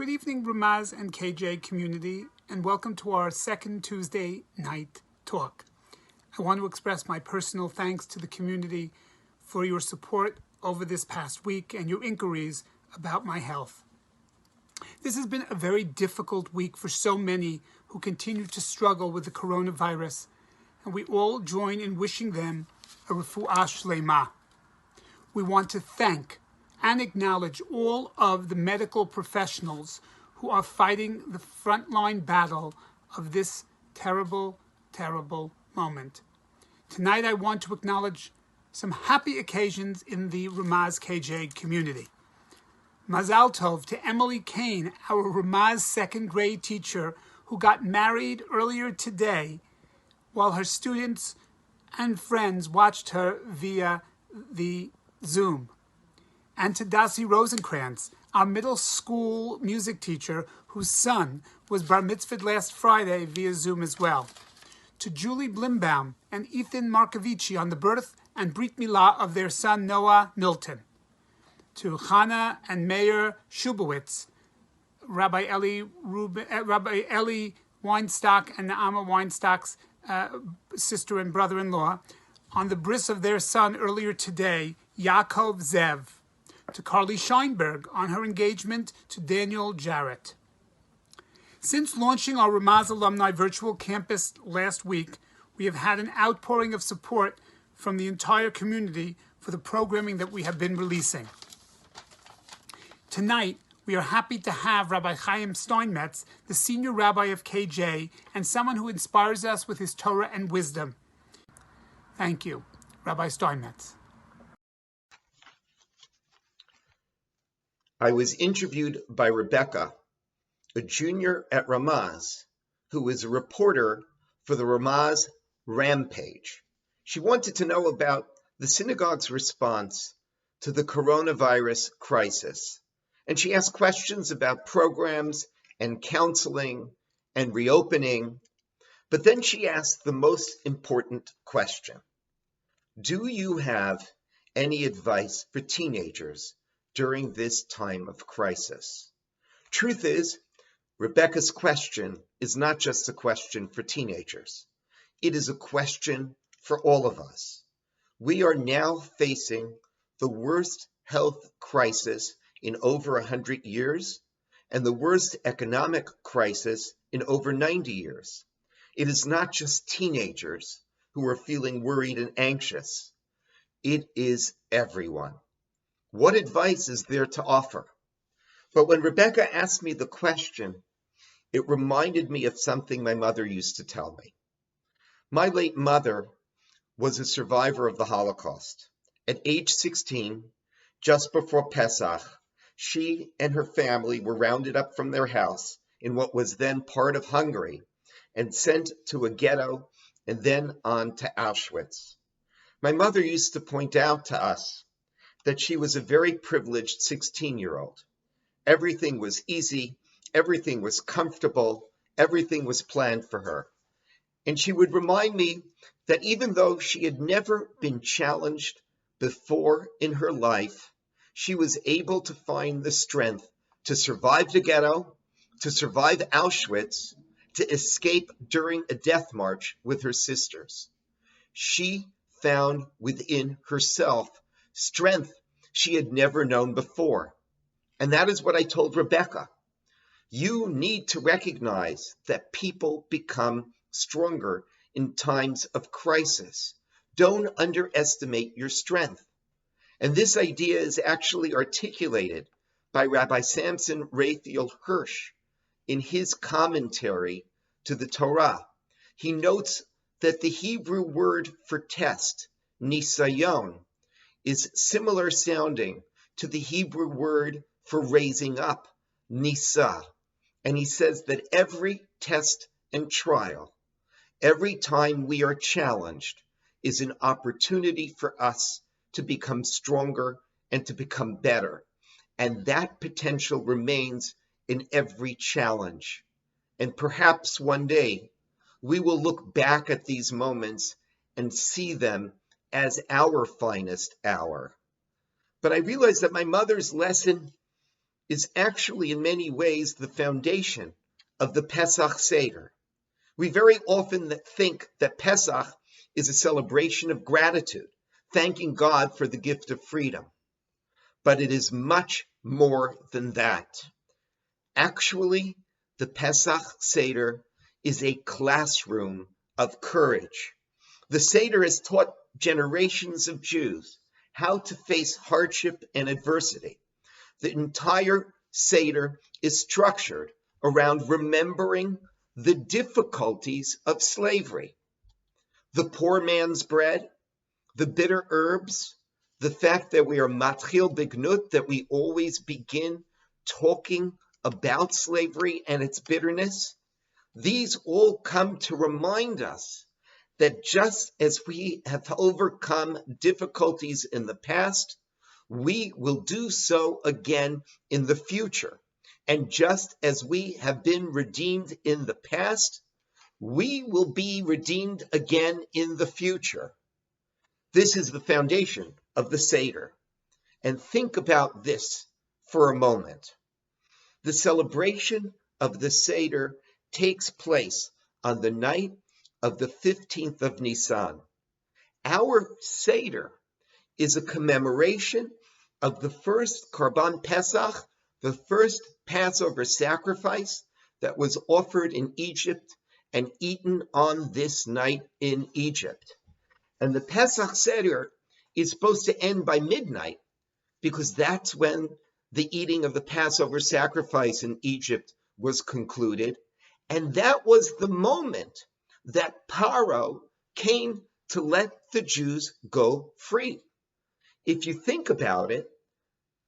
Good evening, Ramaz and KJ community, and welcome to our second Tuesday night talk. I want to express my personal thanks to the community for your support over this past week and your inquiries about my health. This has been a very difficult week for so many who continue to struggle with the coronavirus, and we all join in wishing them a refuah shlema. We want to thank and acknowledge all of the medical professionals who are fighting the frontline battle of this terrible, terrible moment. Tonight I want to acknowledge some happy occasions in the Ramaz KJ community. Mazal Tov to Emily Kane, our Ramaz second grade teacher who got married earlier today while her students and friends watched her via the Zoom. And to Dasi Rosenkrantz, our middle school music teacher whose son was bar mitzvahed last Friday via Zoom as well. To Julie Blimbaum and Ethan Markovici on the birth and Brit Milah of their son Noah Milton. To Chana and Meir Shubowitz, Rabbi Eli Weinstock and Naama Weinstock's sister and brother-in-law, on the bris of their son earlier today, Yaakov Zev. To Carly Scheinberg on her engagement to Daniel Jarrett. Since launching our Ramaz Alumni Virtual Campus last week, we have had an outpouring of support from the entire community for the programming that we have been releasing. Tonight, we are happy to have Rabbi Chaim Sterinmetz, the senior rabbi of KJ, and someone who inspires us with his Torah and wisdom. Thank you, Rabbi Sterinmetz. I was interviewed by Rebecca, a junior at Ramaz, who is a reporter for the Ramaz Rampage. She wanted to know about the synagogue's response to the coronavirus crisis, and she asked questions about programs and counseling and reopening, but then she asked the most important question. Do you have any advice for teenagers during this time of crisis? Truth is, Rebecca's question is not just a question for teenagers. It is a question for all of us. We are now facing the worst health crisis in over 100 years and the worst economic crisis in over 90 years. It is not just teenagers who are feeling worried and anxious. It is everyone. What advice is there to offer? But when Rebecca asked me the question, it reminded me of something my mother used to tell me. My late mother was a survivor of the Holocaust. At age 16, just before Pesach, she and her family were rounded up from their house in what was then part of Hungary and sent to a ghetto and then on to Auschwitz. My mother used to point out to us that she was a very privileged 16-year-old. Everything was easy, everything was comfortable, everything was planned for her. And she would remind me that even though she had never been challenged before in her life, she was able to find the strength to survive the ghetto, to survive Auschwitz, to escape during a death march with her sisters. She found within herself strength she had never known before. And that is what I told Rebecca. You need to recognize that people become stronger in times of crisis. Don't underestimate your strength. And this idea is actually articulated by Rabbi Samson Raphael Hirsch in his commentary to the Torah. He notes that the Hebrew word for test, nisayon, is similar sounding to the Hebrew word for raising up, nisa. And he says that every test and trial, every time we are challenged, is an opportunity for us to become stronger and to become better. And that potential remains in every challenge. And perhaps one day we will look back at these moments and see them as our finest hour. But I realized that my mother's lesson is actually in many ways the foundation of the Pesach Seder. We very often think that Pesach is a celebration of gratitude, thanking God for the gift of freedom. But it is much more than that. Actually, the Pesach Seder is a classroom of courage. The Seder has taught generations of Jews how to face hardship and adversity. The entire Seder is structured around remembering the difficulties of slavery. The poor man's bread, the bitter herbs, the fact that we are matchil bignut, that we always begin talking about slavery and its bitterness. These all come to remind us that just as we have overcome difficulties in the past, we will do so again in the future. And just as we have been redeemed in the past, we will be redeemed again in the future. This is the foundation of the Seder. And think about this for a moment. The celebration of the Seder takes place on the night of the 15th of Nisan. Our Seder is a commemoration of the first Korban Pesach, the first Passover sacrifice that was offered in Egypt and eaten on this night in Egypt. And the Pesach Seder is supposed to end by midnight because that's when the eating of the Passover sacrifice in Egypt was concluded. And that was the moment that Paro came to let the Jews go free. If you think about it,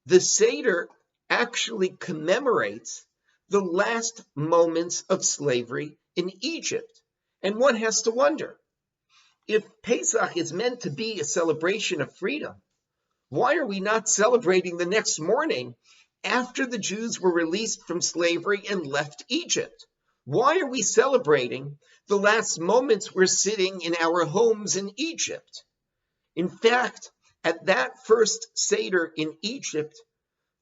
the Seder actually commemorates the last moments of slavery in Egypt. And one has to wonder, if Pesach is meant to be a celebration of freedom, why are we not celebrating the next morning after the Jews were released from slavery and left Egypt? Why are we celebrating the last moments we're sitting in our homes in Egypt? In fact, at that first Seder in Egypt,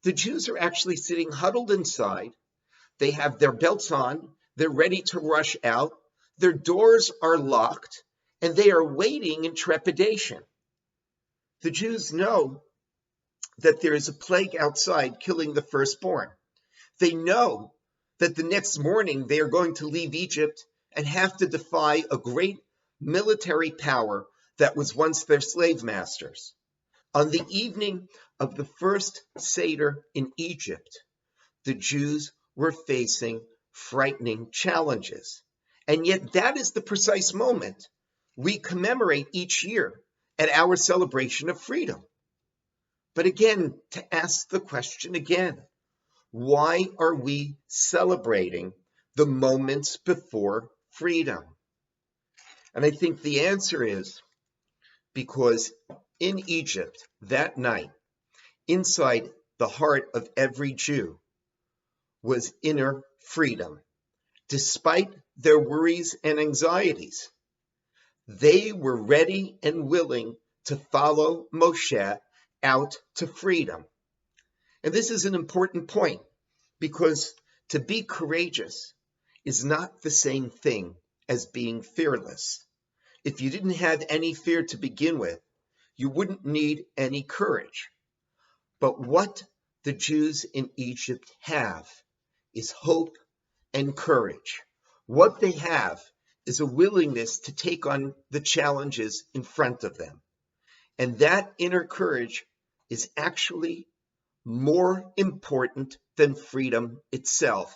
the Jews are actually sitting huddled inside. They have their belts on. They're ready to rush out. Their doors are locked, and they are waiting in trepidation. The Jews know that there is a plague outside killing the firstborn. They know that the next morning they are going to leave Egypt and have to defy a great military power that was once their slave masters. On the evening of the first Seder in Egypt, the Jews were facing frightening challenges. And yet that is the precise moment we commemorate each year at our celebration of freedom. But again, to ask the question again, why are we celebrating the moments before freedom? And I think the answer is because in Egypt that night, inside the heart of every Jew was inner freedom. Despite their worries and anxieties, they were ready and willing to follow Moshe out to freedom. And this is an important point because to be courageous is not the same thing as being fearless. If you didn't have any fear to begin with, you wouldn't need any courage. But what the Jews in Egypt have is hope and courage. What they have is a willingness to take on the challenges in front of them. And that inner courage is actually more important than freedom itself.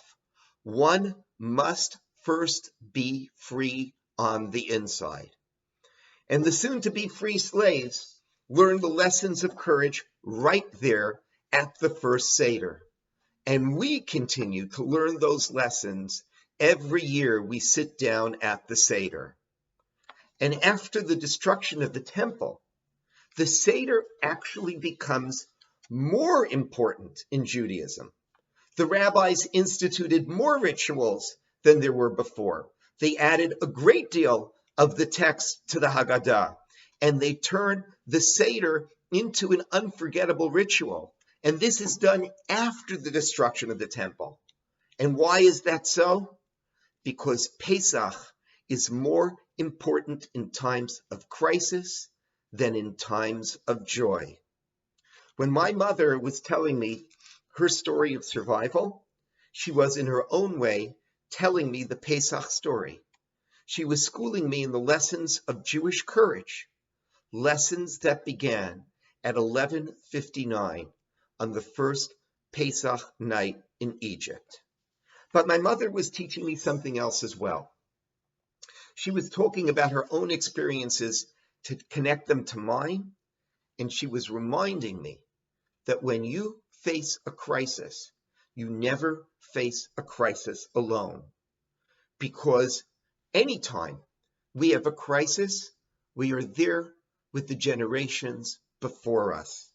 One must first be free on the inside. And the soon-to-be free slaves learned the lessons of courage right there at the first Seder. And we continue to learn those lessons every year we sit down at the Seder. And after the destruction of the temple, the Seder actually becomes more important in Judaism. The rabbis instituted more rituals than there were before. They added a great deal of the text to the Haggadah, and they turned the Seder into an unforgettable ritual. And this is done after the destruction of the temple. And why is that so? Because Pesach is more important in times of crisis than in times of joy. When my mother was telling me her story of survival, she was in her own way telling me the Pesach story. She was schooling me in the lessons of Jewish courage, lessons that began at 11:59 on the first Pesach night in Egypt. But my mother was teaching me something else as well. She was talking about her own experiences to connect them to mine, and she was reminding me that when you face a crisis, you never face a crisis alone. Because anytime we have a crisis, we are there with the generations before us.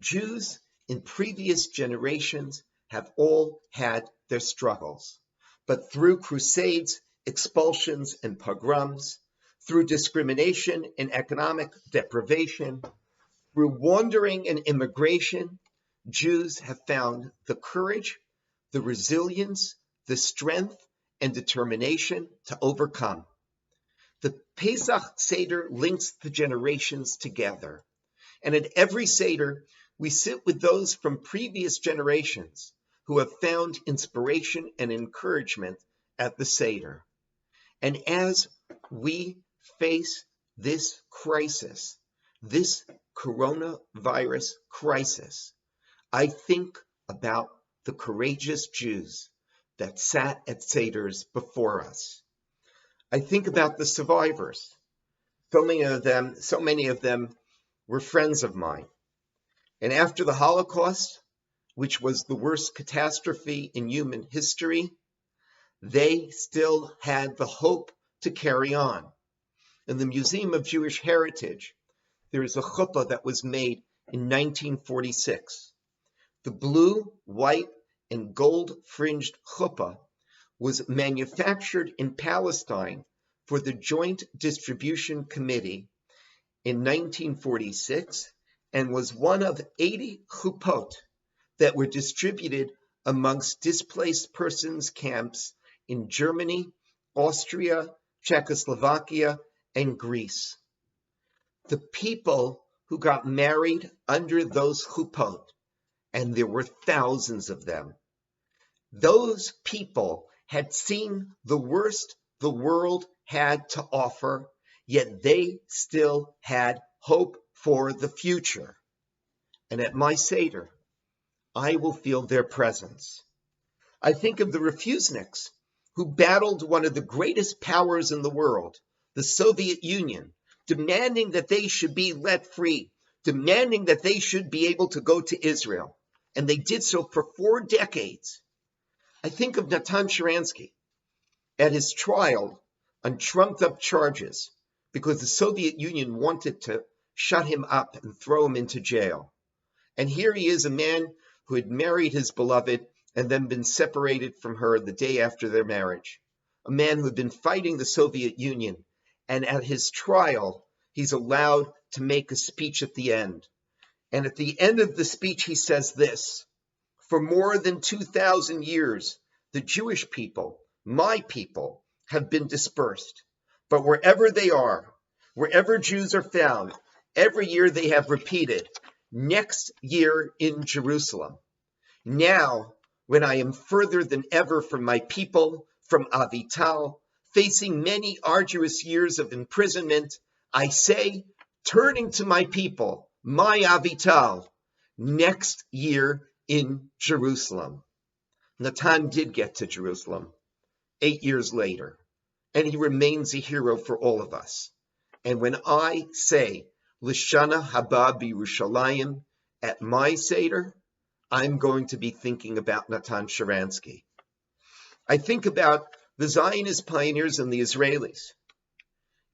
Jews in previous generations have all had their struggles, but through crusades, expulsions, and pogroms, through discrimination and economic deprivation, through wandering and immigration, Jews have found the courage, the resilience, the strength, and determination to overcome. The Pesach Seder links the generations together. And at every Seder, we sit with those from previous generations who have found inspiration and encouragement at the Seder. And as we face this crisis, this coronavirus crisis, I think about the courageous Jews that sat at Seders before us. I think about the survivors. So many of them were friends of mine. And after the Holocaust, which was the worst catastrophe in human history, they still had the hope to carry on. In the Museum of Jewish Heritage, there is a chuppah that was made in 1946. The blue, white, and gold-fringed chuppah was manufactured in Palestine for the Joint Distribution Committee in 1946 and was one of 80 chuppot that were distributed amongst displaced persons camps in Germany, Austria, Czechoslovakia, and Greece. The people who got married under those chuppot, and there were thousands of them, those people had seen the worst the world had to offer, yet they still had hope for the future. And at my Seder, I will feel their presence. I think of the refuseniks who battled one of the greatest powers in the world, the Soviet Union, demanding that they should be let free, demanding that they should be able to go to Israel. And they did so for 4 decades. I think of Natan Sharansky at his trial on trumped-up charges because the Soviet Union wanted to shut him up and throw him into jail. And here he is, a man who had married his beloved and then been separated from her the day after their marriage, a man who had been fighting the Soviet Union, and at his trial, he's allowed to make a speech at the end. And at the end of the speech, he says this: for more than 2,000 years, the Jewish people, my people, have been dispersed. But wherever they are, wherever Jews are found, every year they have repeated, next year in Jerusalem. Now, when I am further than ever from my people, from Avital, facing many arduous years of imprisonment, I say, turning to my people, my Avital, next year in Jerusalem. Natan did get to Jerusalem 8 years later, and he remains a hero for all of us. And when I say, L'shana haba b'Yerushalayim at my Seder, I'm going to be thinking about Natan Sharansky. I think about the Zionist pioneers and the Israelis.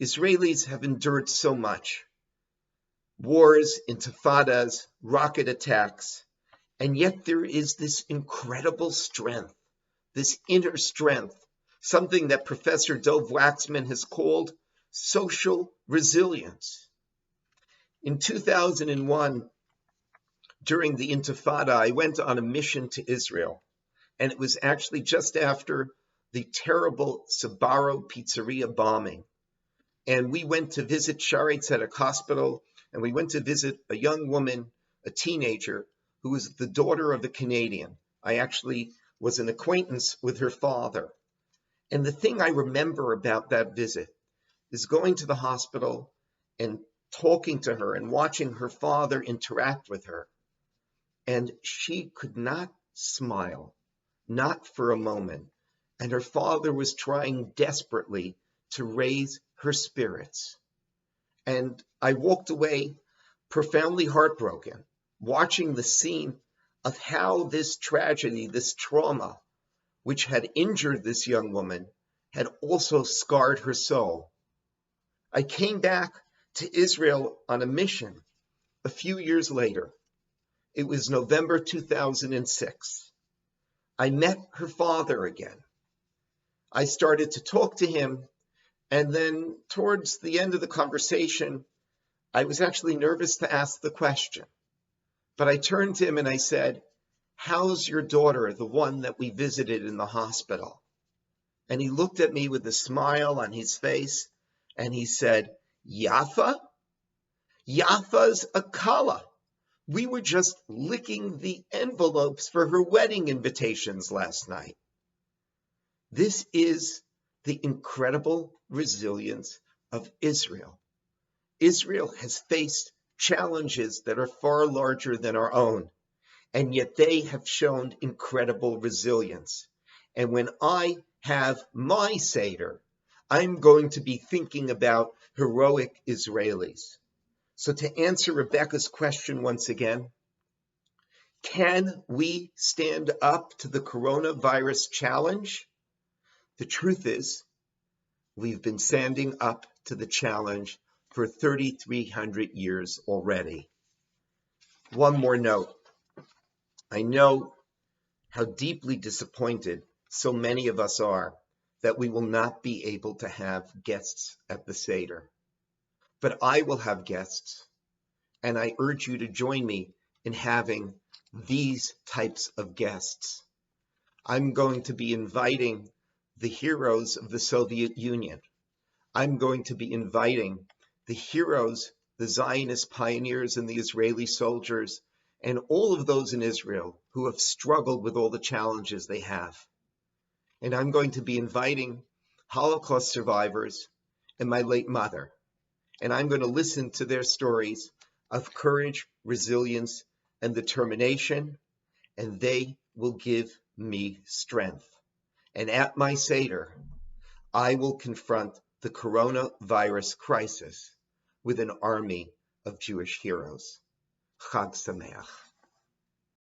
Israelis have endured so much. Wars, intifadas, rocket attacks, and yet there is this incredible strength, this inner strength, something that Professor Dov Waxman has called social resilience. In 2001, during the Intifada, I went on a mission to Israel, and it was actually just after the terrible Sbarro pizzeria bombing. And we went to visit Shaarei Tzedek Hospital, and we went to visit a young woman, a teenager, who was the daughter of a Canadian. I actually was an acquaintance with her father. And the thing I remember about that visit is going to the hospital and talking to her and watching her father interact with her. And she could not smile, not for a moment. And her father was trying desperately to raise her spirits. And I walked away profoundly heartbroken, watching the scene of how this tragedy, this trauma, which had injured this young woman, had also scarred her soul. I came back to Israel on a mission a few years later. It was November 2006. I met her father again. I started to talk to him, and then towards the end of the conversation, I was actually nervous to ask the question. But I turned to him and I said, "How's your daughter, the one that we visited in the hospital?" And he looked at me with a smile on his face, and he said, "Yafa? Yafa's a kala. We were just licking the envelopes for her wedding invitations last night." This is the incredible resilience of Israel. Israel has faced challenges that are far larger than our own, and yet they have shown incredible resilience. And when I have my Seder, I'm going to be thinking about heroic Israelis. So to answer Rebecca's question once again, can we stand up to the coronavirus challenge? The truth is, we've been standing up to the challenge for 3,300 years already. One more note. I know how deeply disappointed so many of us are that we will not be able to have guests at the Seder. But I will have guests, and I urge you to join me in having these types of guests. I'm going to be inviting the heroes of the Soviet Union. I'm going to be inviting the heroes, the Zionist pioneers and the Israeli soldiers, and all of those in Israel who have struggled with all the challenges they have. And I'm going to be inviting Holocaust survivors and my late mother. And I'm going to listen to their stories of courage, resilience, and determination, and they will give me strength. And at my Seder, I will confront the coronavirus crisis with an army of Jewish heroes. Chag Sameach.